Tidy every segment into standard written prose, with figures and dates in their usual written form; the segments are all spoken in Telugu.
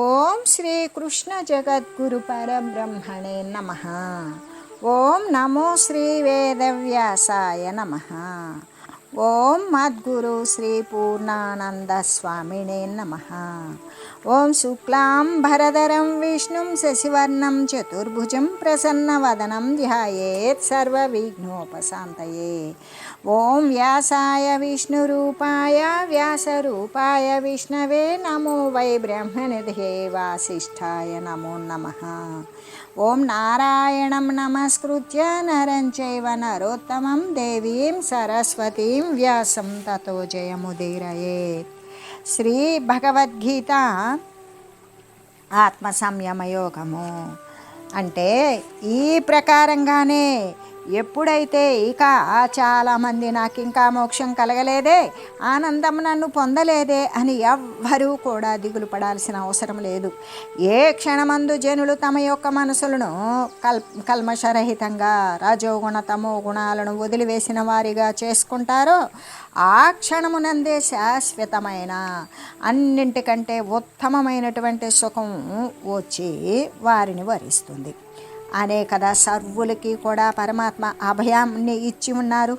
ఓం శ్రీ కృష్ణ జగద్గురు పరబ్రహ్మణే నమః. ఓం నమో శ్రీ వేదవ్యాసాయ నమః. ఓం మద్గురు శ్రీ పూర్ణానంద స్వామినే నమః. ఓం శుక్లాం భరధరం విష్ణుం శశివర్ణం చతుర్భుజం ప్రసన్నవదనం ధ్యాయేత్ సర్వవిఘ్నోపశాంతయే. ఓం వ్యాసాయ విష్ణురూపాయ వ్యాసరూపాయ విష్ణవే నమో వై బ్రహ్మనిధే వాసిష్ఠాయ నమో నమః. ఓం నారాయణం నమస్కృత్య నరం చైవ నరోత్తమం దేవీం సరస్వతీం వ్యాసం తతో జయముదీరయేత్. శ్రీ భగవద్గీత ఆత్మ సంయమయోగము అంటే ఈ ప్రకారంగానే ఎప్పుడైతే ఇక చాలామంది నాకు ఇంకా మోక్షం కలగలేదే, ఆనందం నన్ను పొందలేదే అని ఎవ్వరూ కూడా దిగులు పడాల్సిన అవసరం లేదు. ఏ క్షణమందు జనులు తమ యొక్క మనసులను కల్మషరహితంగా రజోగుణ తమో గుణాలను వదిలివేసిన వారిగా చేసుకుంటారో ఆ క్షణమునందే శాశ్వతమైన అన్నింటికంటే ఉత్తమమైనటువంటి సుఖం వచ్చి వారిని వరిస్తుంది అనే కదా సర్వులకి కూడా పరమాత్మ అభయాన్ని ఇచ్చి ఉన్నారు.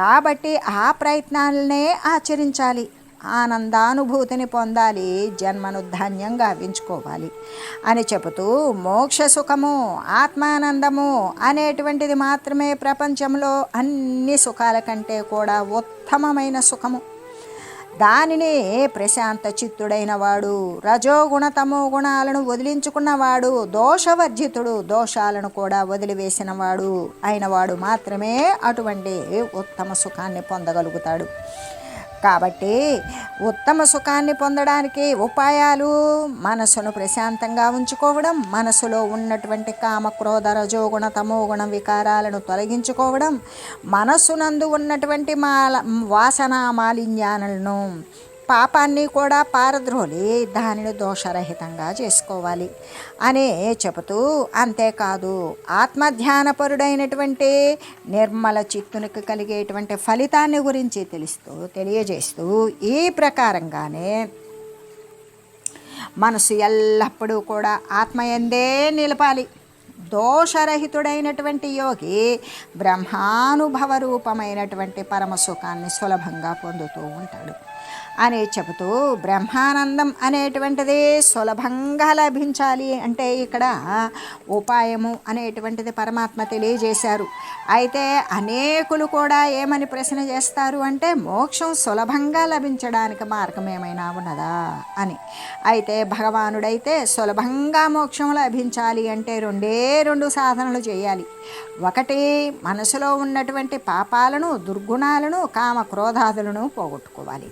కాబట్టి ఆ ప్రయత్నాలనే ఆచరించాలి, ఆనందానుభూతిని పొందాలి, జన్మను ధన్యంగా గావించుకోవాలి అని చెబుతూ మోక్ష సుఖము ఆత్మానందము అనేటువంటిది మాత్రమే ప్రపంచంలో అన్ని సుఖాల కంటే కూడా ఉత్తమమైన సుఖము. దానిని ప్రశాంత చిత్తుడైన వాడు, రజోగుణ తమో గుణాలను వదిలించుకున్నవాడు, దోషవర్జితుడు, దోషాలను కూడా వదిలివేసిన వాడు అయినవాడు మాత్రమే అటువంటి ఉత్తమ సుఖాన్ని పొందగలుగుతాడు. కాబట్టి ఉత్తమ సుఖాన్ని పొందడానికి ఉపాయాలు మనసును ప్రశాంతంగా ఉంచుకోవడం, మనసులో ఉన్నటువంటి కామక్రోధ రజోగుణ తమోగుణ వికారాలను తొలగించుకోవడం, మనస్సునందు ఉన్నటువంటి వాసనా మాలిన్యాలను పాపాన్ని కూడా పారద్రోలి దానిని దోషరహితంగా చేసుకోవాలి అని చెబుతూ, అంతేకాదు ఆత్మధ్యానపరుడైనటువంటి నిర్మల చిత్తునికి కలిగేటువంటి ఫలితాన్ని గురించి తెలియజేస్తూ ఈ ప్రకారంగానే మనసు ఎల్లప్పుడూ కూడా ఆత్మయందే నిలపాలి. దోషరహితుడైనటువంటి యోగి బ్రహ్మానుభవ రూపమైనటువంటి పరమసుఖాన్ని సులభంగా పొందుతూ ఉంటాడు అని చెబుతూ, బ్రహ్మానందం అనేటువంటిది సులభంగా లభించాలి అంటే ఇక్కడ ఉపాయము అనేటువంటిది పరమాత్మ తెలియజేశారు. అయితే అనేకులు కూడా ఏమని ప్రశ్న చేస్తారు అంటే, మోక్షం సులభంగా లభించడానికి మార్గం ఏమైనా ఉన్నదా అని. అయితే భగవానుడైతే సులభంగా మోక్షం లభించాలి అంటే రెండు సాధనలు చేయాలి. ఒకటి, మనసులో ఉన్నటువంటి పాపాలను దుర్గుణాలను కామ క్రోధాదులను పోగొట్టుకోవాలి.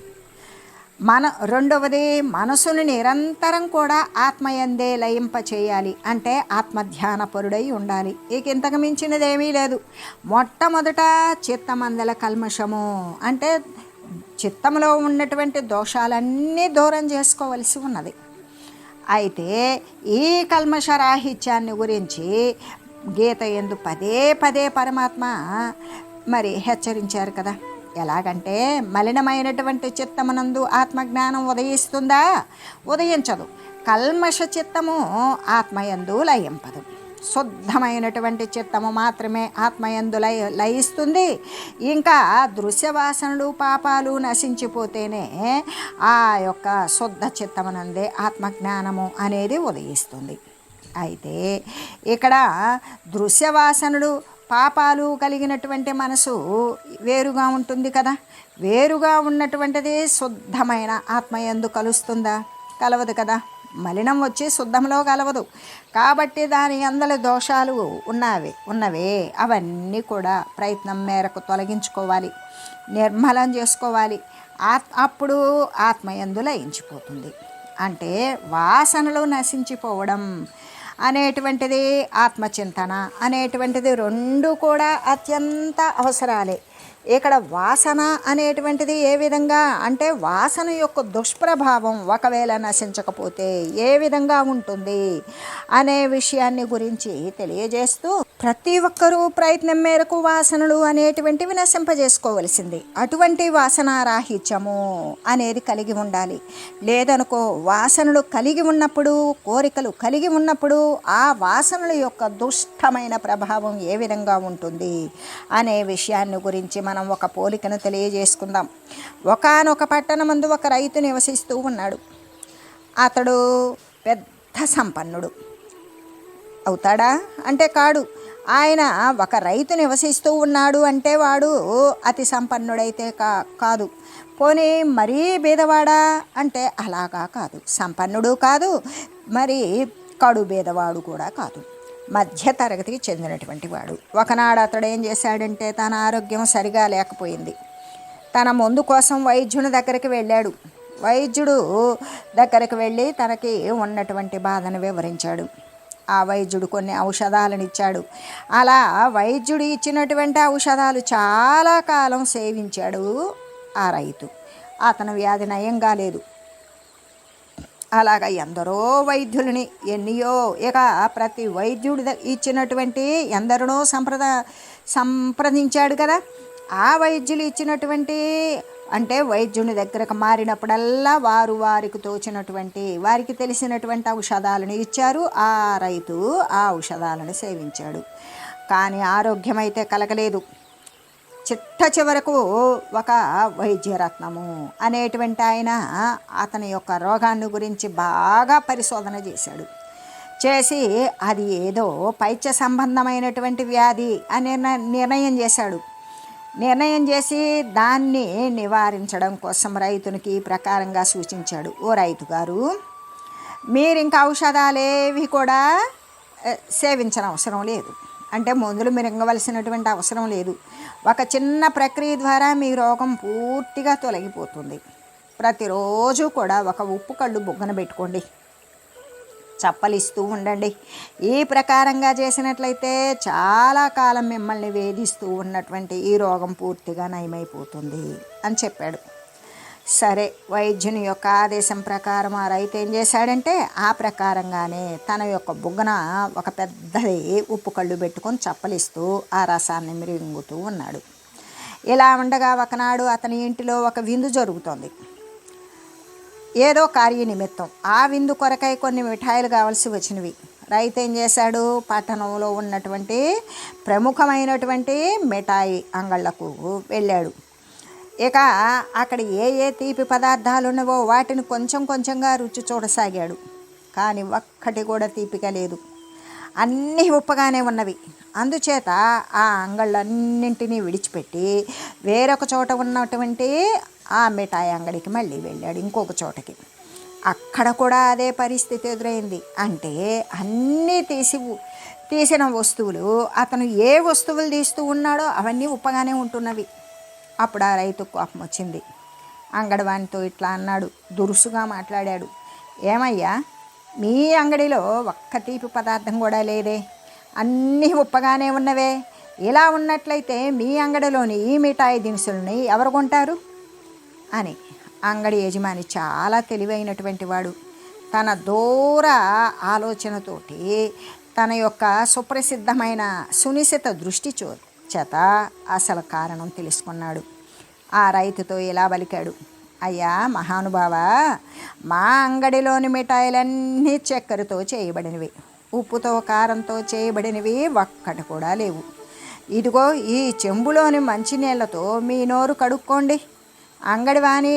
రెండవది, మనసును నిరంతరం కూడా ఆత్మయందే లయింప చేయాలి అంటే ఆత్మధ్యానపరుడై ఉండాలి. ఇక ఇంతకు మించినదేమీ లేదు. మొట్టమొదట చిత్తమందల కల్మషము అంటే చిత్తంలో ఉన్నటువంటి దోషాలన్నీ దూరం చేసుకోవలసి ఉన్నది. అయితే ఈ కల్మషరాహిత్యాన్ని గురించి గీత యందు పదే పదే పరమాత్మ హెచ్చరించారు కదా. ఎలాగంటే, మలినమైనటువంటి చిత్తమునందు ఆత్మజ్ఞానం ఉదయిస్తుందా? ఉదయించదు. కల్మష చిత్తము ఆత్మయందు లయింపదు. శుద్ధమైనటువంటి చిత్తము మాత్రమే ఆత్మయందు లయిస్తుంది. ఇంకా దృశ్యవాసనలు పాపాలు నశించిపోతేనే ఆ యొక్క శుద్ధ చిత్తమునందే ఆత్మజ్ఞానము అనేది ఉదయిస్తుంది. అయితే ఇక్కడ దృశ్యవాసనలు పాపాలు కలిగినటువంటి మనసు వేరుగా ఉంటుంది కదా. వేరుగా ఉన్నటువంటిది శుద్ధమైన ఆత్మయందు కలుస్తుందా? కలవదు కదా. మలినం వచ్చి శుద్ధంలో కలవదు. కాబట్టి దాని అందరి దోషాలు ఉన్నవే అవన్నీ కూడా ప్రయత్నం మేరకు తొలగించుకోవాలి, నిర్మలం చేసుకోవాలి. అప్పుడు ఆత్మయందు లయించిపోతుంది. అంటే వాసనలు నశించిపోవడం అనేటువంటిది, ఆత్మచింతన అనేటువంటిది రెండు కూడా అత్యంత అవసరాలే. ఇక్కడ వాసన అనేటువంటిది ఏ విధంగా అంటే వాసన యొక్క దుష్ప్రభావం ఒకవేళ నశించకపోతే ఏ విధంగా ఉంటుంది అనే విషయాన్ని గురించి తెలియజేస్తూ ప్రతి ఒక్కరూ ప్రయత్నం మేరకు వాసనలు అనేటువంటివి నశింపజేసుకోవలసింది. అటువంటి వాసనారాహిత్యము అనేది కలిగి ఉండాలి. లేదనుకో వాసనలు కలిగి ఉన్నప్పుడు కోరికలు కలిగి ఉన్నప్పుడు ఆ వాసనల యొక్క దుష్టమైన ప్రభావం ఏ విధంగా ఉంటుంది అనే విషయాన్ని గురించి మనం ఒక పోలికను తెలియజేసుకుందాం. ఒకానొక పట్టణమందు ఒక రైతు నివసిస్తూ ఉన్నాడు. అతడు పెద్ద సంపన్నుడు అవుతాడా అంటే కాడు. ఆయన ఒక రైతు నివసిస్తూ ఉన్నాడు అంటే వాడు అతి సంపన్నుడైతే కాదు. పోనీ మరీ బీదవాడా అంటే అలాగా కాదు. సంపన్నుడు కాదు, మరి కడు బీదవాడు కూడా కాదు. మధ్య తరగతికి చెందినటువంటి వాడు. ఒకనాడు అతడు ఏం చేశాడంటే తన ఆరోగ్యం సరిగా లేకపోయింది. తన మందు కోసం వైద్యుని దగ్గరికి వెళ్ళాడు. వైద్యుడు దగ్గరికి వెళ్ళి తనకి ఉన్నటువంటి బాధను వివరించాడు. ఆ వైద్యుడు కొన్ని ఔషధాలను ఇచ్చాడు. అలా వైద్యుడు ఇచ్చినటువంటి ఔషధాలు చాలా కాలం సేవించాడు ఆ రైతు. అతని వ్యాధి నయం కాలేదు. అలాగ ఎందరో వైద్యులని ఎన్నియో ఇక ప్రతి వైద్యుడి ఇచ్చినటువంటి ఎందరినో సంప్రదించాడు కదా. ఆ వైద్యులు ఇచ్చినటువంటి అంటే వైద్యుని దగ్గరకు మారినప్పుడల్లా వారికి తోచినటువంటి వారికి తెలిసినటువంటి ఔషధాలను ఇచ్చారు. ఆ రైతు ఆ ఔషధాలను సేవించాడు. కానీ ఆరోగ్యం అయితే కలగలేదు. చివరకు ఒక వైద్యరత్నము అనేటువంటి ఆయన అతని యొక్క రోగాన్ని గురించి బాగా పరిశోధన చేశాడు. చేసి అది ఏదో పైత్య సంబంధమైనటువంటి వ్యాధి అని నిర్ణయం చేశాడు. నిర్ణయం చేసి దాన్ని నివారించడం కోసం రైతునికి ఈ ప్రకారంగా సూచించాడు. ఓ రైతు గారు, మీరు ఇంకా ఔషధాలేవి కూడా సేవించనవసరం లేదు. అంటే మందులు మింగవలసినటువంటి అవసరం లేదు. ఒక చిన్న ప్రక్రియ ద్వారా మీ రోగం పూర్తిగా తొలగిపోతుంది. ప్రతిరోజు కూడా ఒక ఉప్పు కళ్ళు బుగ్గన పెట్టుకోండి, చప్పలిస్తూ ఉండండి. ఈ ప్రకారంగా చేసినట్లయితే చాలా కాలం మిమ్మల్ని వేధిస్తూ ఉన్నటువంటి ఈ రోగం పూర్తిగా నయమైపోతుంది అని చెప్పాడు. సరే, వైద్యుని యొక్క ఆదేశం ప్రకారం ఆ రైతు ఏం చేశాడంటే ఆ ప్రకారంగానే తన యొక్క బుగ్గన ఒక పెద్దది ఉప్పు కళ్ళు పెట్టుకొని చప్పలిస్తూ ఆ రసాన్ని మిరింగుతూ ఉన్నాడు. ఇలా ఉండగా ఒకనాడు అతని ఇంటిలో ఒక విందు జరుగుతోంది. ఏదో కార్య నిమిత్తం ఆ విందు కొరకై కొన్ని మిఠాయిలు కావాల్సి వచ్చినవి. రైతు ఏం చేశాడు, పట్టణంలో ఉన్నటువంటి ప్రముఖమైనటువంటి మిఠాయి అంగళ్ళకు వెళ్ళాడు. ఇక అక్కడ ఏ తీపి పదార్థాలు ఉన్నవో వాటిని కొంచెం కొంచెంగా రుచి చూడసాగాడు. కానీ ఒక్కటి కూడా తీపిగా లేదు, అన్నీ ఉప్పగానే ఉన్నవి. అందుచేత ఆ అంగళ్ళన్నింటినీ విడిచిపెట్టి వేరొక చోట ఉన్నటువంటి ఆ మిఠాయి అంగడికి మళ్ళీ వెళ్ళాడు, ఇంకొక చోటకి. అక్కడ కూడా అదే పరిస్థితి ఎదురైంది. అంటే అన్నీ తీసిన వస్తువులు అతను ఏ వస్తువులు తీస్తూ ఉన్నాడో అవన్నీ ఉప్పగానే ఉంటున్నవి. అప్పుడు ఆ రైతు కోపం వచ్చింది. అంగడివానితో ఇట్లా అన్నాడు, దురుసుగా మాట్లాడాడు. ఏమయ్యా, మీ అంగడిలో ఒక్క తీపి పదార్థం కూడా లేదే, అన్నీ ఉప్పగానే ఉన్నవే. ఇలా ఉన్నట్లయితే మీ అంగడిలోని ఈ మిఠాయి దినుసులని ఎవరు కొంటారు అని. అంగడి యజమాని చాలా తెలివైనటువంటి వాడు. తన దూర ఆలోచనతోటి తన యొక్క సుప్రసిద్ధమైన సునిశిత దృష్టి చేత అసలు కారణం తెలుసుకున్నాడు. ఆ రైతుతో ఇలా పలికాడు, అయ్యా మహానుభావ, మా అంగడిలోని మిఠాయిలన్నీ చక్కెరతో చేయబడినవి, ఉప్పుతో కారంతో చేయబడినవి ఒక్కటి కూడా లేవు. ఇదిగో ఈ చెంబులోని మంచినీళ్ళతో మీ నోరు కడుక్కోండి. అంగడివాని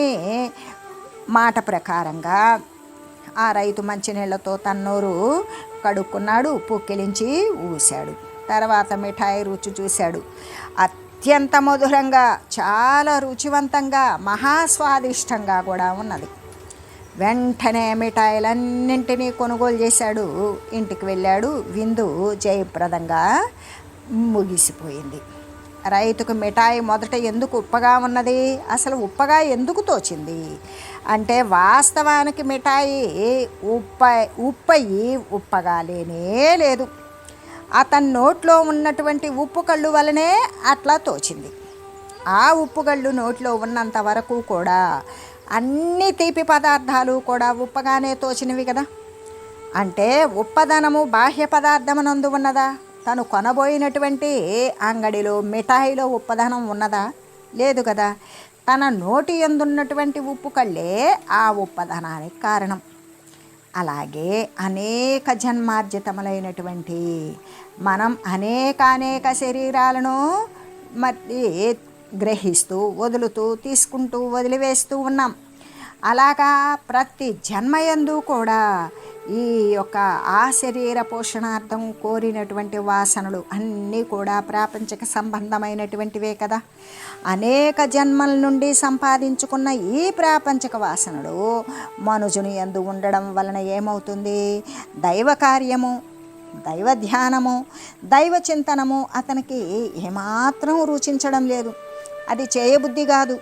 మాట ప్రకారంగా ఆ రైతు మంచినీళ్ళతో తన్నోరు కడుక్కున్నాడు, పుక్కిలించి ఊశాడు. తర్వాత మిఠాయి రుచి చూశాడు. అత్యంత మధురంగా, చాలా రుచివంతంగా, మహాస్వాదిష్టంగా కూడా ఉన్నది. వెంటనే మిఠాయిలన్నింటినీ కొనుగోలు చేశాడు, ఇంటికి వెళ్ళాడు. విందు జయప్రదంగా ముగిసిపోయింది. రైతుకు మిఠాయి మొదట ఎందుకు ఉప్పగా ఉన్నది, అసలు ఉప్పగా ఎందుకు తోచింది అంటే వాస్తవానికి మిఠాయి ఉప్పయి ఉప్పగా లేనే లేదు. అతని నోట్లో ఉన్నటువంటి ఉప్పు కళ్ళు వలనే అట్లా తోచింది. ఆ ఉప్పుగళ్ళు నోట్లో ఉన్నంత వరకు కూడా అన్ని తీపి పదార్థాలు కూడా ఉప్పగానే తోచినవి కదా. అంటే ఉప్పదనము బాహ్య పదార్థమునందు ఉన్నదా? తను కొనబోయినటువంటి అంగడిలో మిఠాయిలో ఉప్పదనం ఉన్నదా? లేదు కదా. తన నోటి యందున్నటువంటి ఉప్పు కళ్ళే ఆ ఉప్పదనానికి కారణం. అలాగే అనేక జన్మార్జితములైనటువంటి మనం అనేక శరీరాలను మరి గ్రహిస్తూ వదులుతూ తీసుకుంటూ వదిలివేస్తూ ఉన్నాం. అలాగా ప్రతి జన్మయందు కూడా ఈ యొక్క ఆ శరీర పోషణార్థం కోరినటువంటి వాసనలు అన్నీ కూడా ప్రాపంచిక సంబంధమైనటువంటివే కదా. అనేక జన్మల నుండి సంపాదించుకున్న ఈ ప్రాపంచిక వాసనలు మనుజుని యందు ఉండడం వలన ఏమవుతుంది? దైవ కార్యము, దైవ ధ్యానము, దైవ చింతనము అతనికి ఏమాత్రం రుచించడం లేదు. అది చేయబుద్ధి కాదు.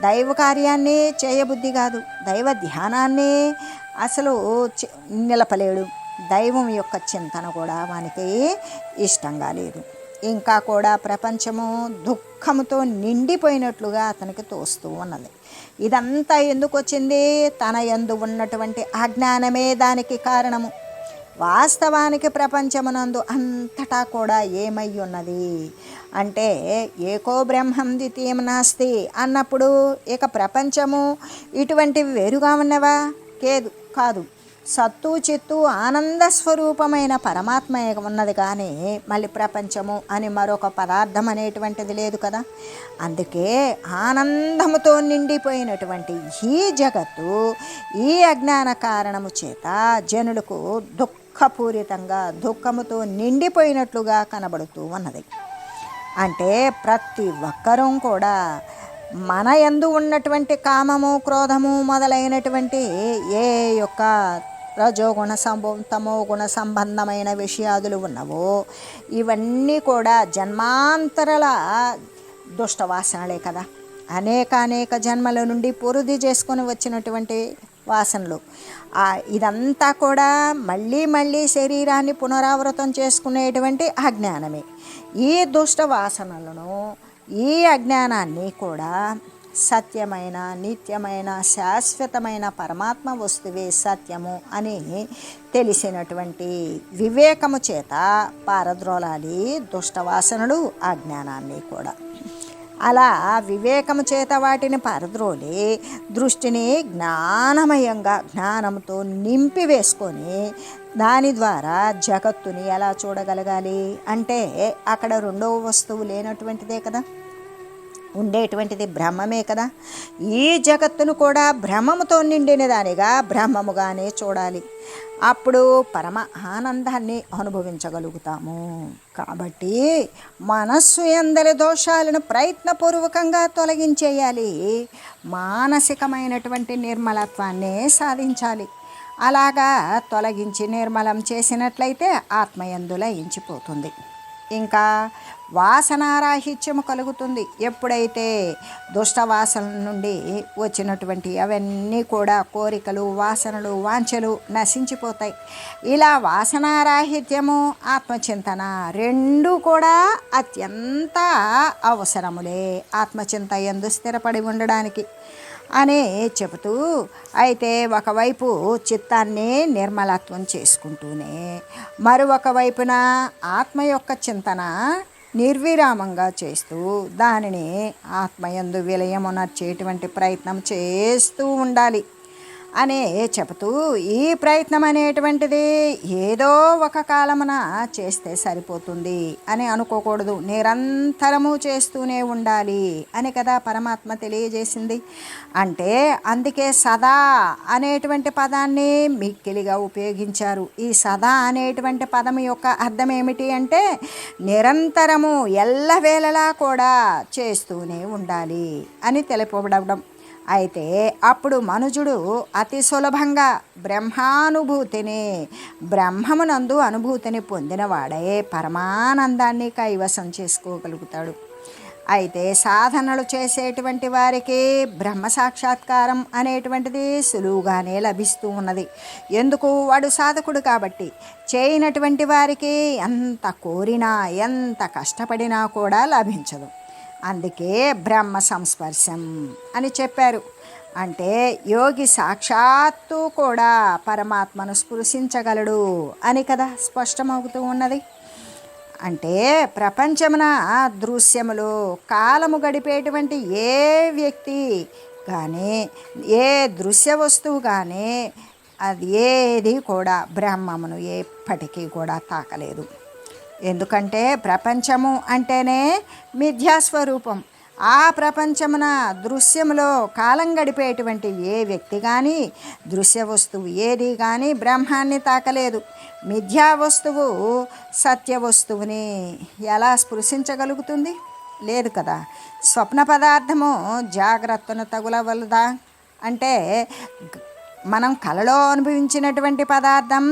దైవ కార్యాన్ని చేయబుద్ధి కాదు. దైవ ధ్యానాన్ని అసలు నిలపలేడు. దైవం యొక్క చింతన కూడా వానికి ఇష్టంగా లేదు. ఇంకా కూడా ప్రపంచము దుఃఖంతో నిండిపోయినట్లుగా అతనికి తోస్తూ ఉన్నది. ఇదంతా ఎందుకు వచ్చింది? తన యందు ఉన్నటువంటి అజ్ఞానమే దానికి కారణము. వాస్తవానికి ప్రపంచమునందు అంతటా కూడా ఏమై ఉన్నది అంటే ఏకో బ్రహ్మం ద్వితీయం నాస్తి అన్నప్పుడు ఇక ప్రపంచము ఇటువంటివి వేరుగా ఉన్నవా? కాదు. సత్తు చిత్తు ఆనంద స్వరూపమైన పరమాత్మ ఉన్నది, కానీ మళ్ళీ ప్రపంచము అని మరొక పదార్థం అనేటువంటిది లేదు కదా. అందుకే ఆనందముతో నిండిపోయినటువంటి ఈ జగత్తు ఈ అజ్ఞాన కారణము చేత జనులకు దుఃఖపూరితంగా దుఃఖముతో నిండిపోయినట్లుగా కనబడుతూ ఉన్నది. అంటే ప్రతి ఒక్కరూ కూడా మన యందు ఉన్నటువంటి కామము, క్రోధము మొదలైనటువంటి ఏ యొక్క రజోగుణ తమో గుణ సంబంధమైన విషయాదులు ఉన్నవో ఇవన్నీ కూడా జన్మాంతరాల దుష్టవాసనలే కదా. అనేక జన్మల నుండి పొరుది చేసుకొని వచ్చినటువంటి వాసనలు. ఇదంతా కూడా మళ్ళీ శరీరాన్ని పునరావృతం చేసుకునేటువంటి అజ్ఞానమే. ఈ దుష్ట వాసనలను, ఈ అజ్ఞానాన్ని కూడా సత్యమైన, నిత్యమైన, శాశ్వతమైన పరమాత్మ వస్తువే సత్యము అని తెలిసినటువంటి వివేకము చేత పారద్రోలాలి దుష్టవాసనలు, అజ్ఞానాన్ని కూడా. అలా వివేకము చేత వాటిని పారద్రోలి దృష్టిని జ్ఞానమయంగా జ్ఞానంతో నింపి వేసుకొని దాని ద్వారా జగత్తుని ఎలా చూడగలగాలి అంటే అక్కడ రెండవ వస్తువు లేనటువంటిదే కదా, ఉండేటువంటిది బ్రహ్మమే కదా. ఈ జగత్తును కూడా బ్రహ్మముతో నిండిన దానిగా బ్రహ్మముగానే చూడాలి. అప్పుడు పరమ ఆనందాన్ని అనుభవించగలుగుతాము. కాబట్టి మనస్సు యందలి దోషాలను ప్రయత్నపూర్వకంగా తొలగించేయాలి. మానసికమైనటువంటి నిర్మలత్వాన్ని సాధించాలి. అలాగా తొలగించి నిర్మలం చేసినట్లయితే ఆత్మయందు లయించిపోతుంది. ఇంకా వాసనారాహిత్యము కలుగుతుంది. ఎప్పుడైతే దుష్టవాసన నుండి వచ్చినటువంటి అవన్నీ కూడా కోరికలు, వాసనలు, వాంఛలు నశించిపోతాయి. ఇలా వాసనారాహిత్యము, ఆత్మచింతన రెండూ కూడా అత్యంత అవసరములే ఆత్మచింత యందు స్థిరపడి ఉండడానికి అని చెబుతూ, అయితే ఒకవైపు చిత్తాన్ని నిర్మలత్వం చేసుకుంటూనే మరొక వైపున ఆత్మ యొక్క చింతన నిర్విరామంగా చేస్తూ దానిని ఆత్మయందు విలయమునర్చేటువంటి ప్రయత్నం చేస్తూ ఉండాలి అనే చెబుతూ, ఈ ప్రయత్నం అనేటువంటిది ఏదో ఒక కాలమున చేస్తే సరిపోతుంది అని అనుకోకూడదు. నిరంతరము చేస్తూనే ఉండాలి అని కదా పరమాత్మ తెలియజేసింది. అంటే అందుకే సదా అనేటువంటి పదాన్ని మిక్కిలిగా ఉపయోగించారు. ఈ సదా అనేటువంటి పదం యొక్క అర్థం ఏమిటి అంటే నిరంతరము ఎల్లవేళలా కూడా చేస్తూనే ఉండాలి అని తెలుపబడడం. అయితే అప్పుడు మనుజుడు అతి సులభంగా బ్రహ్మానుభూతిని, బ్రహ్మమునందు అనుభూతిని పొందినవాడే పరమానందాన్ని కైవసం చేసుకోగలుగుతాడు. అయితే సాధనలు చేసేటువంటి వారికి బ్రహ్మ సాక్షాత్కారం అనేటువంటిది సులువుగానే లభిస్తూ ఉన్నది. ఎందుకు? వాడు సాధకుడు కాబట్టి. చేయనటువంటి వారికి ఎంత కోరినా, ఎంత కష్టపడినా కూడా లభించదు. అందుకే బ్రహ్మ సంస్పర్శం అని చెప్పారు. అంటే యోగి సాక్షాత్తు కూడా పరమాత్మను స్పృశించగలడు అని కదా స్పష్టమవుతూ ఉన్నది. అంటే ప్రపంచమున దృశ్యములు కాలము గడిపేటువంటి ఏ వ్యక్తి కానీ ఏ దృశ్య వస్తువు కానీ అది ఏది కూడా బ్రహ్మమును ఎప్పటికీ కూడా తాకలేదు. ఎందుకంటే ప్రపంచము అంటేనే మిథ్యాస్వరూపం. ఆ ప్రపంచమున దృశ్యములో కాలం గడిపేటువంటి ఏ వ్యక్తి కానీ దృశ్య వస్తువు ఏది కానీ బ్రహ్మాన్ని తాకలేదు. మిథ్యా వస్తువు సత్య వస్తువుని ఎలా స్పృశించగలుగుతుంది? లేదు కదా. స్వప్న పదార్థము జాగ్రత్తను తగులవలదా అంటే మనం కలలో అనుభవించినటువంటి పదార్థం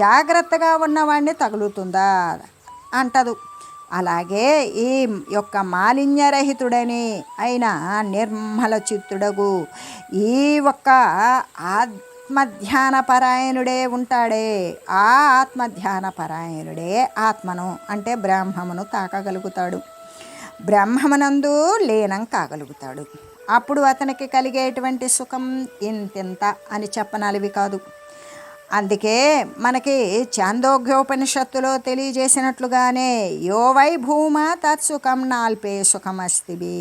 జాగ్రత్తగా ఉన్నవాడిని తగులుతుందా అంటదు. అలాగే ఈ యొక్క మాలిన్యరహితుడని అయిన నిర్మల చిత్తుడగు ఈ ఒక్క ఆత్మధ్యాన పరాయణుడే ఉంటాడే, ఆ ఆత్మధ్యాన పరాయణుడే ఆత్మను అంటే బ్రహ్మమును తాకగలుగుతాడు, బ్రహ్మమునందు లీనం కాగలుగుతాడు. అప్పుడు అతనికి కలిగేటువంటి సుఖం ఇంతింత అని చెప్పనాలివి కాదు. అందుకే మనకి చాందోగ్యోపనిషత్తులో తెలియజేసినట్లుగానే యో వై భూమ తత్సుఖం నాల్పే సుఖమస్తివి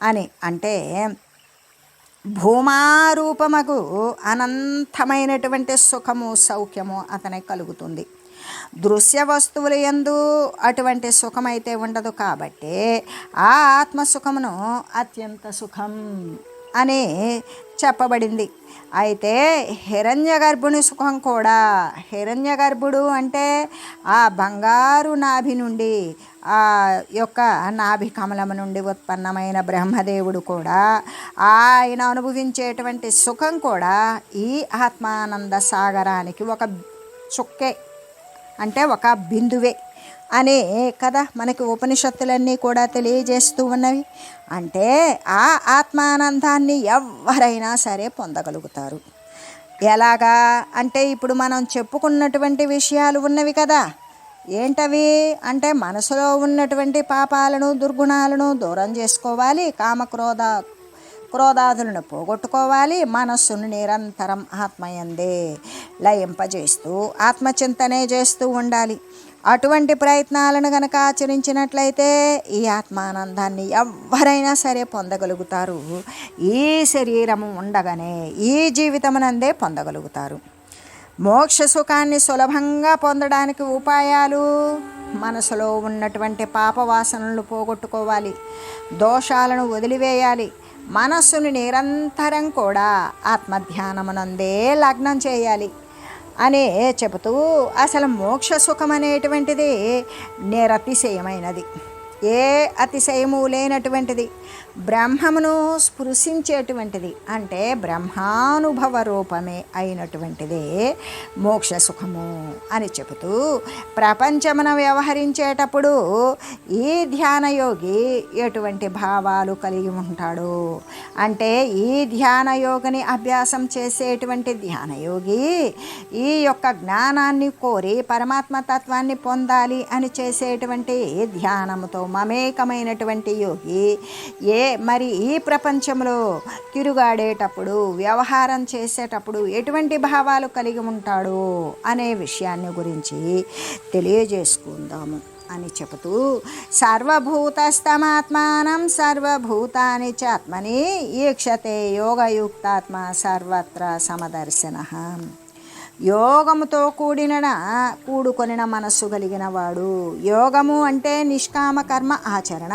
అని, అంటే భూమారూపమగు అనంతమైనటువంటి సుఖము సౌఖ్యము అతనికి కలుగుతుంది. దృశ్య వస్తువుల యందు అటువంటి సుఖమైతే ఉండదు. కాబట్టి ఆ ఆత్మసుఖమును అత్యంత సుఖం అని చెప్పబడింది. అయితే హిరణ్య గర్భుని సుఖం కూడా, హిరణ్య గర్భుడు అంటే ఆ బంగారు నాభి నుండి ఆ యొక్క నాభి కమలము నుండి ఉత్పన్నమైన బ్రహ్మదేవుడు కూడా ఆయన అనుభవించేటువంటి సుఖం కూడా ఈ ఆత్మానంద సాగరానికి ఒక చుక్కే అంటే ఒక బిందువే అని కదా మనకి ఉపనిషత్తులన్నీ కూడా తెలియజేస్తూ ఉన్నవి. అంటే ఆ ఆత్మానందాన్ని ఎవరైనా సరే పొందగలుగుతారు. ఎలాగా అంటే ఇప్పుడు మనం చెప్పుకున్నటువంటి విషయాలు ఉన్నవి కదా. ఏంటవి అంటే మనసులో ఉన్నటువంటి పాపాలను దుర్గుణాలను దూరం చేసుకోవాలి, క్రోధాదులను పోగొట్టుకోవాలి, మనస్సును నిరంతరం ఆత్మయందే లయింపజేస్తూ ఆత్మచింతనే చేస్తూ ఉండాలి. అటువంటి ప్రయత్నాలను గనక ఆచరించినట్లయితే ఈ ఆత్మానందాన్ని ఎవరైనా సరే పొందగలుగుతారు. ఈ శరీరము ఉండగానే ఈ జీవితమునందే పొందగలుగుతారు. మోక్ష సుఖాన్ని సులభంగా పొందడానికి ఉపాయాలు మనసులో ఉన్నటువంటి పాపవాసనలను పోగొట్టుకోవాలి, దోషాలను వదిలివేయాలి, మనస్సును నిరంతరం కూడా ఆత్మధ్యానమునందే లగ్నం చేయాలి అని చెబుతూ అసలు మోక్ష సుఖం అనేటువంటిది నిరతిశయమైనది, ఏ అతిశయము లేనటువంటిది, బ్రహ్మమును స్పృశించేటువంటిది, అంటే బ్రహ్మానుభవ రూపమే అయినటువంటిదే మోక్ష సుఖము అని చెబుతూ ప్రపంచమున వ్యవహరించేటప్పుడు ఈ ధ్యానయోగి ఎటువంటి భావాలు కలిగి ఉంటాడు అంటే ఈ ధ్యానయోగిని అభ్యాసం చేసేటువంటి ధ్యానయోగి ఈ యొక్క జ్ఞానాన్ని కోరి పరమాత్మ తత్వాన్ని పొందాలి అని చేసేటువంటి ధ్యానముతో మమేకమైనటువంటి యోగి మరి ఈ ప్రపంచంలో తిరుగాడేటప్పుడు వ్యవహారం చేసేటప్పుడు ఎటువంటి భావాలు కలిగి ఉంటాడు అనే విషయాన్ని గురించి తెలియజేసుకుందాము అని చెబుతూ సర్వభూతస్థమాత్మానం సర్వభూతాని చ ఆత్మని ఈక్షతే యోగయుక్తాత్మ సర్వత్ర సమదర్శనః. యోగముతో కూడుకొనిన మనస్సు కలిగిన వాడు, యోగము అంటే నిష్కామ కర్మ ఆచరణ,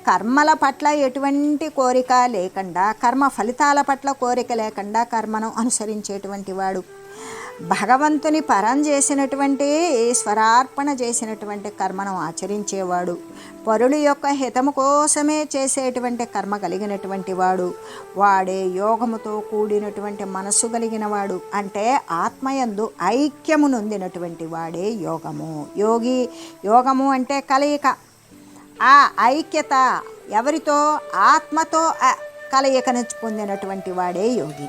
కర్మల పట్ల ఎటువంటి కోరిక లేకుండా, కర్మ ఫలితాల పట్ల కోరిక లేకుండా కర్మను అనుసరించేటువంటి వాడు, భగవంతుని పరం చేసినటువంటి ఈశ్వరార్పణ చేసినటువంటి కర్మను ఆచరించేవాడు, పరుల యొక్క హితము కోసమే చేసేటువంటి కర్మ కలిగినటువంటి వాడు, వాడే యోగముతో కూడినటువంటి మనస్సు కలిగిన వాడు. అంటే ఆత్మయందు ఐక్యము నొందినటువంటి వాడే యోగము. యోగము అంటే కలయిక. ఆ ఐక్యత ఎవరితో? ఆత్మతో కలయికను పొందినటువంటి వాడే యోగి.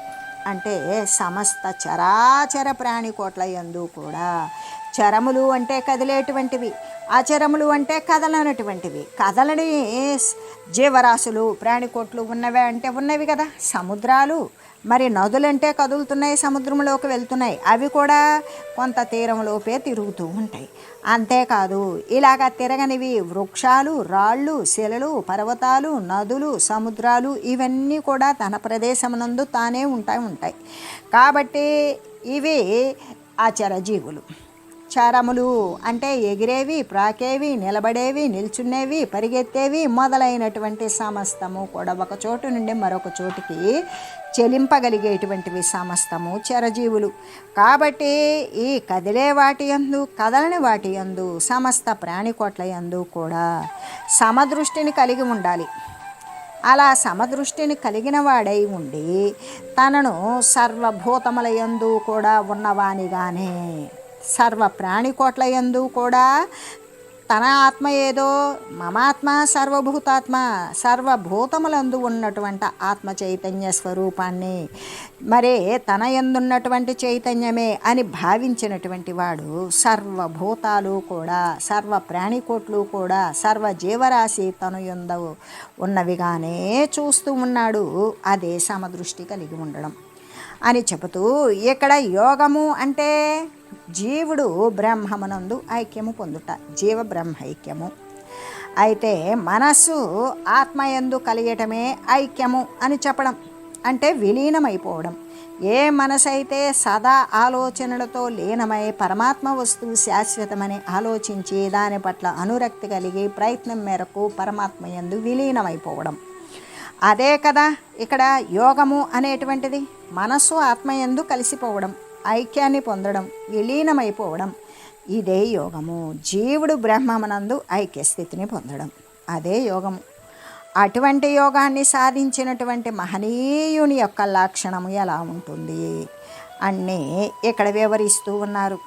అంటే సమస్త చరాచర ప్రాణికోట్ల యందు కూడా చరములు అంటే కదిలేటువంటివి, అచరములు అంటే కదలనటువంటివి. కదలని జీవరాశులు ప్రాణికోట్లు ఉన్నవే అంటే ఉన్నవి కదా సముద్రాలు. మరి నదులంటే కదులుతున్నాయి, సముద్రంలోకి వెళ్తున్నాయి, అవి కూడా కొంత తీరంలోపే తిరుగుతూ ఉంటాయి. అంతేకాదు ఇలాగ తిరగనివి వృక్షాలు, రాళ్ళు, శిలలు, పర్వతాలు, నదులు, సముద్రాలు ఇవన్నీ కూడా తన ప్రదేశమునందు తానే ఉంటాయి. కాబట్టి ఇవి అచరజీవులు. చరములు అంటే ఎగిరేవి, ప్రాకేవి, నిలబడేవి, నిల్చునేవి, పరిగెత్తేవి మొదలైనటువంటి సమస్తము కూడా ఒక చోటు నుండి మరొక చోటికి చెలింపగలిగేటువంటివి సమస్తము చరజీవులు. కాబట్టి ఈ కదిలే వాటి యందు, కదలని వాటి యందు, సమస్త ప్రాణికోట్ల యందు కూడా సమదృష్టిని కలిగి ఉండాలి. అలా సమదృష్టిని కలిగిన వాడై ఉండి తనను సర్వభూతముల యందు కూడా ఉన్నవానిగానే సర్వ ప్రాణికోట్ల యందు కూడా తన ఆత్మ ఏదో మమాత్మ సర్వభూతాత్మ సర్వభూతములందు ఉన్నటువంటి ఆత్మ చైతన్య స్వరూపాన్ని మరే తన యందున్నటువంటి చైతన్యమే అని భావించినటువంటి వాడు సర్వభూతాలు కూడా సర్వ ప్రాణికోట్లు కూడా సర్వ జీవరాశి తను యందు ఉన్నవిగానే చూస్తూ ఉన్నాడు. అదే సమదృష్టి కలిగి ఉండడం అని చెబుతూ ఇక్కడ యోగము అంటే జీవుడు బ్రహ్మమునందు ఐక్యము పొందుట, జీవ బ్రహ్మైక్యము. అయితే మనస్సు ఆత్మయందు కలిగటమే ఐక్యము అని చెప్పడం అంటే విలీనమైపోవడం. ఏ మనసు అయితే సదా ఆలోచనలతో లీనమై పరమాత్మ వస్తువు శాశ్వతమని ఆలోచించి దాని పట్ల అనురక్తి కలిగి ప్రయత్నం మేరకు పరమాత్మయందు విలీనమైపోవడం, అదే కదా ఇక్కడ యోగము అనేటువంటిది. మనస్సు ఆత్మయందు కలిసిపోవడం, ఐక్యాన్ని పొందడం, విలీనమైపోవడం, ఇదే యోగము. జీవుడు బ్రహ్మమునందు ఐక్యస్థితిని పొందడం, అదే యోగము. అటువంటి యోగాన్ని సాధించినటువంటి మహనీయుని యొక్క లక్షణము ఎలా ఉంటుంది అన్నీ ఇక్కడ వివరిస్తూ ఉన్నారు.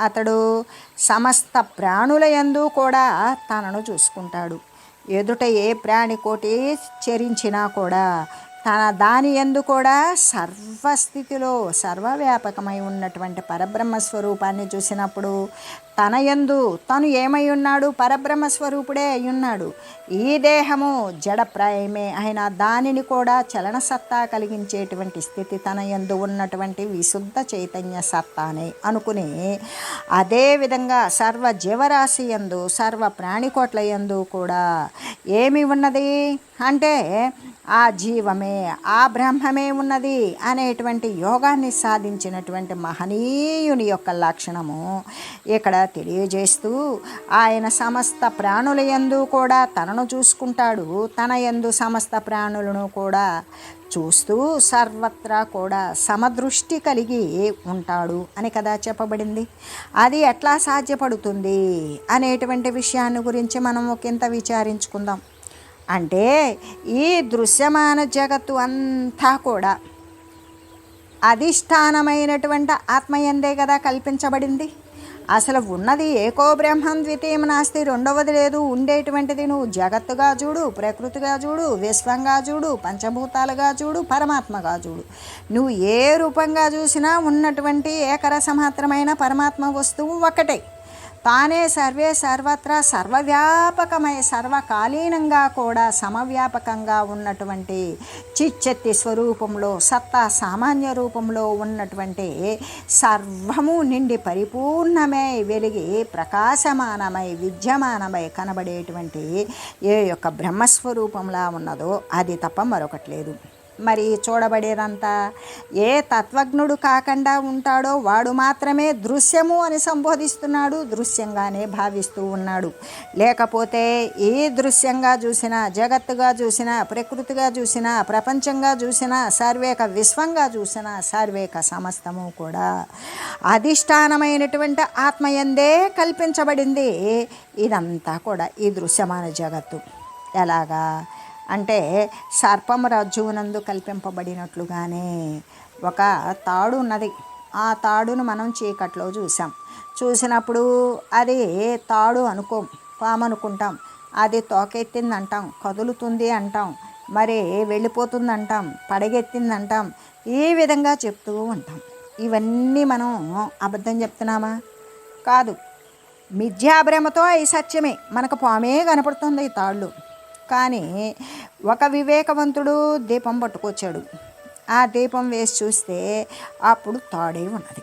అతడు సమస్త ప్రాణుల యందు కూడా తనను చూసుకుంటాడు. ఎదుట ఏ ప్రాణికోటి చరించినా కూడా దాని యందు కూడా సర్వస్థితిలో సర్వవ్యాపకమై ఉన్నటువంటి పరబ్రహ్మ స్వరూపాన్ని చూసినప్పుడు తన యందు తను ఏమై ఉన్నాడు, పరబ్రహ్మ స్వరూపుడే అయి ఉన్నాడు. ఈ దేహము జడప్రాయమే అయినా దానిని కూడా చలన సత్తా కలిగించేటువంటి స్థితి తన యందు ఉన్నటువంటి విశుద్ధ చైతన్య సత్తానే అనుకుని అదేవిధంగా సర్వ జీవరాశి యందు సర్వ ప్రాణికోట్ల యందు కూడా ఏమి ఉన్నది అంటే ఆ జీవమే ఆ బ్రహ్మమే ఉన్నది అనేటువంటి యోగాన్ని సాధించినటువంటి మహనీయుని యొక్క లక్షణము ఇక్కడ తెలియజేస్తూ ఆయన సమస్త ప్రాణుల యందు కూడా తనను చూసుకుంటాడు, తన యందు సమస్త ప్రాణులను కూడా చూస్తూ సర్వత్రా కూడా సమదృష్టి కలిగి ఉంటాడు అని కదా చెప్పబడింది. అది ఎట్లా సాధ్యపడుతుంది అనేటువంటి విషయాన్ని గురించి మనం ఒకంత విచారించుకుందాం. అంటే ఈ దృశ్యమాన జగత్తు అంతా కూడా అధిష్టానమైనటువంటి ఆత్మయందే కదా కల్పించబడింది. అసలు ఉన్నది ఏకో బ్రహ్మం ద్వితీయం నాస్తి, రెండవది లేదు. ఉండేటువంటిది నువ్వు జగత్తుగా చూడు, ప్రకృతిగా చూడు, విశ్వంగా చూడు, పంచభూతాలుగా చూడు, పరమాత్మగా చూడు. నువ్వు ఏ రూపంగా చూసినా ఉన్నటువంటి ఏకరసమాత్రమైన పరమాత్మ వస్తువు ఒకటే. తానే సర్వే సర్వత్రా సర్వవ్యాపకమై సర్వకాలీనంగా కూడా సమవ్యాపకంగా ఉన్నటువంటి చిచ్చత్తి స్వరూపంలో సత్తా సామాన్య రూపంలో ఉన్నటువంటి సర్వము నిండి పరిపూర్ణమై వెలిగి ప్రకాశమానమై విద్యమానమై కనబడేటువంటి ఏ యొక్క బ్రహ్మస్వరూపంలా ఉన్నదో అది తప్ప మరొకటి లేదు. మరి చూడబడేదంతా ఏ తత్వజ్ఞుడు కాకుండా ఉంటాడో వాడు మాత్రమే దృశ్యము అని సంబోధిస్తున్నాడు, దృశ్యంగానే భావిస్తూ ఉన్నాడు. లేకపోతే ఏ దృశ్యంగా చూసినా, జగత్తుగా చూసినా, ప్రకృతిగా చూసినా, ప్రపంచంగా చూసినా, సర్వేక విశ్వంగా చూసినా, సర్వేక సమస్తము కూడా అధిష్టానమైనటువంటి ఆత్మయందే కల్పించబడింది. ఇదంతా కూడా ఈ దృశ్యమాన జగత్తు ఎలాగా అంటే సర్పము రజ్జువునందు కల్పింపబడినట్లుగానే ఒక తాడు ఉన్నది. ఆ తాడును మనం చీకట్లో చూసినప్పుడు అది తాడు అనుకోం, పాము అనుకుంటాం. అది తోకెత్తింది అంటాం, కదులుతుంది అంటాం, మరి వెళ్ళిపోతుంది అంటాం, పడగెత్తింది అంటాం. ఈ విధంగా చెప్తూ ఉంటాం. ఇవన్నీ మనం అబద్ధం చెప్తున్నామా? కాదు. మిథ్యాభ్రమతో అవి సత్యమే, మనకు పామే కనపడుతుంది ఈ తాళ్ళు. కానీ ఒక వివేకవంతుడు దీపం పట్టుకొచ్చాడు. ఆ దీపం వేసి చూస్తే అప్పుడు తాడే ఉన్నది.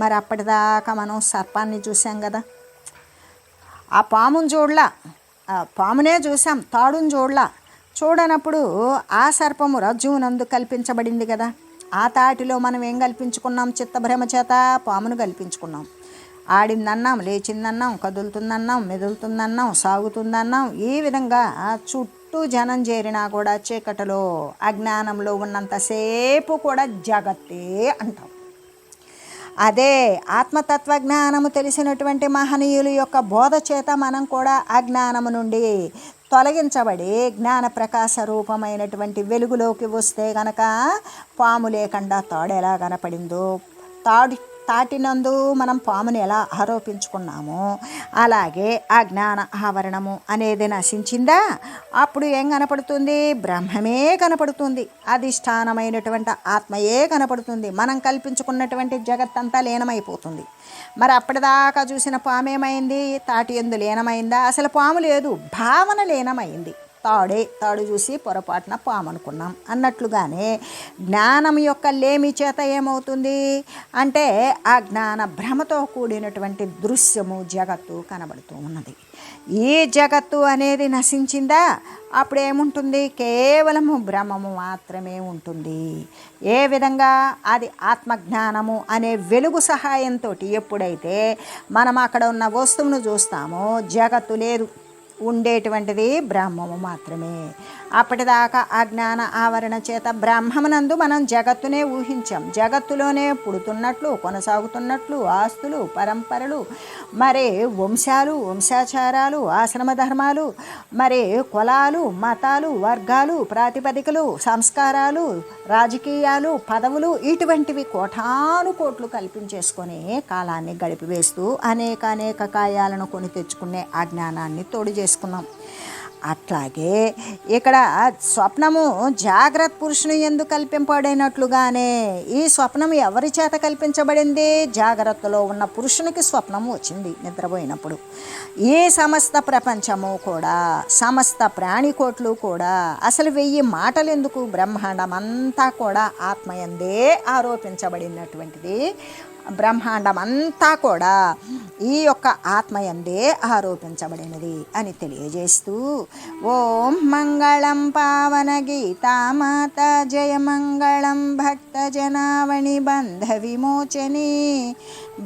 మరి అప్పటిదాకా మనం సర్పాన్ని చూసాం కదా, ఆ పాముని చూడలా, ఆ పామునే చూసాం, తాడుని చూడలా. చూడనప్పుడు ఆ సర్పము రజ్జువునందు కల్పించబడింది కదా. ఆ తాటిలో మనం ఏం కల్పించుకున్నాం? చిత్తభ్రమ చేత పామును కల్పించుకున్నాం. ఆడిందన్నాం, లేచిందన్నాం, కదులుతుందన్నాం, మెదులుతుందన్నాం, సాగుతుందన్నాం. ఈ విధంగా చుట్టూ జనం చేరినా కూడా చీకటిలో అజ్ఞానంలో ఉన్నంతసేపు కూడా జగత్తే అంటాం. అదే ఆత్మతత్వజ్ఞానము తెలిసినటువంటి మహనీయుల యొక్క బోధ చేత మనం కూడా అజ్ఞానము నుండి తొలగించబడి జ్ఞాన ప్రకాశ రూపమైనటువంటి వెలుగులోకి వస్తే గనక పాము లేకుండా తాడు ఎలా కనపడిందో, తాటినందు మనం పాముని ఎలా ఆరోపించుకున్నామో అలాగే ఆ జ్ఞాన ఆవరణము అనేది నశించిందా, అప్పుడు ఏం కనపడుతుంది? బ్రహ్మమే కనపడుతుంది, అధిష్టానమైనటువంటి ఆత్మయే కనపడుతుంది. మనం కల్పించుకున్నటువంటి జగత్తంతా లీనమైపోతుంది. మరి అప్పటిదాకా చూసిన పాము ఏమైంది? తాటి యందు లీనమైందా? అసలు పాము లేదు, భావన లీనమైంది. తాడు చూసి పొరపాటున పాము అనుకున్నాం అన్నట్లుగానే జ్ఞానం యొక్క లేమి చేత ఏమవుతుంది అంటే ఆ జ్ఞాన భ్రమతో కూడినటువంటి దృశ్యము జగత్తు కనబడుతూ ఉన్నది. ఈ జగత్తు అనేది నశించిందా, అప్పుడు ఏముంటుంది? కేవలము భ్రమము మాత్రమే ఉంటుంది. ఏ విధంగా? అది ఆత్మజ్ఞానము అనే వెలుగు సహాయంతో ఎప్పుడైతే మనం అక్కడ ఉన్న వస్తువును చూస్తామో జగత్తు లేదు, ఉండేటువంటిది బ్రహ్మము మాత్రమే. అప్పటిదాకా అజ్ఞాన ఆవరణ చేత బ్రహ్మమునందు మనం జగత్తునే ఊహించాం. జగత్తులోనే పుడుతున్నట్లు, కొనసాగుతున్నట్లు ఆస్తులు, పరంపరలు, మరి వంశాలు, వంశాచారాలు, ఆశ్రమ ధర్మాలు, మరి కులాలు, మతాలు, వర్గాలు, ప్రాతిపదికలు, సంస్కారాలు, రాజకీయాలు, పదవులు, ఇటువంటివి కోటాను కోట్లు కల్పించేసుకొని కాలాన్ని గడిపివేస్తూ అనేక కాయాలను కొని తెచ్చుకునే అజ్ఞానాన్ని తోడు చేసుకున్నాం. అట్లాగే ఇక్కడ స్వప్నము జాగ్రత్త పురుషుని యందు కల్పింపబడినట్లుగానే ఈ స్వప్నము ఎవరి చేత కల్పించబడింది? జాగ్రత్తలో ఉన్న పురుషునికి స్వప్నము వచ్చింది నిద్రపోయినప్పుడు. ఈ సమస్త ప్రపంచము కూడా, సమస్త ప్రాణికోట్లు కూడా, అసలు 1000 మాటలు ఎందుకు? బ్రహ్మాండం అంతా కూడా ఆత్మయందే ఆరోపించబడినటువంటిది. బ్రహ్మాండం అంతా కూడా ఈ యొక్క ఆత్మయందే ఆరోపించబడినది అని తెలియజేస్తూ ఓం మంగళం పావన గీతామాత జయ మంగళం భక్త జనావణి బంధ విమోచని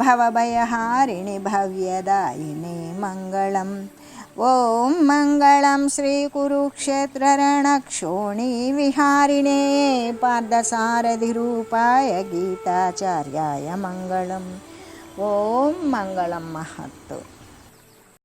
భవభయహారిణి భవ్యదాయిని మంగళం. ఓం మంగళం శ్రీ కురుక్షేత్ర రణక్షోణి విహారిణే పార్థసారథి రూపాయ గీతాచార్యాయ మంగళం. ఓం మంగళం మహత్తు.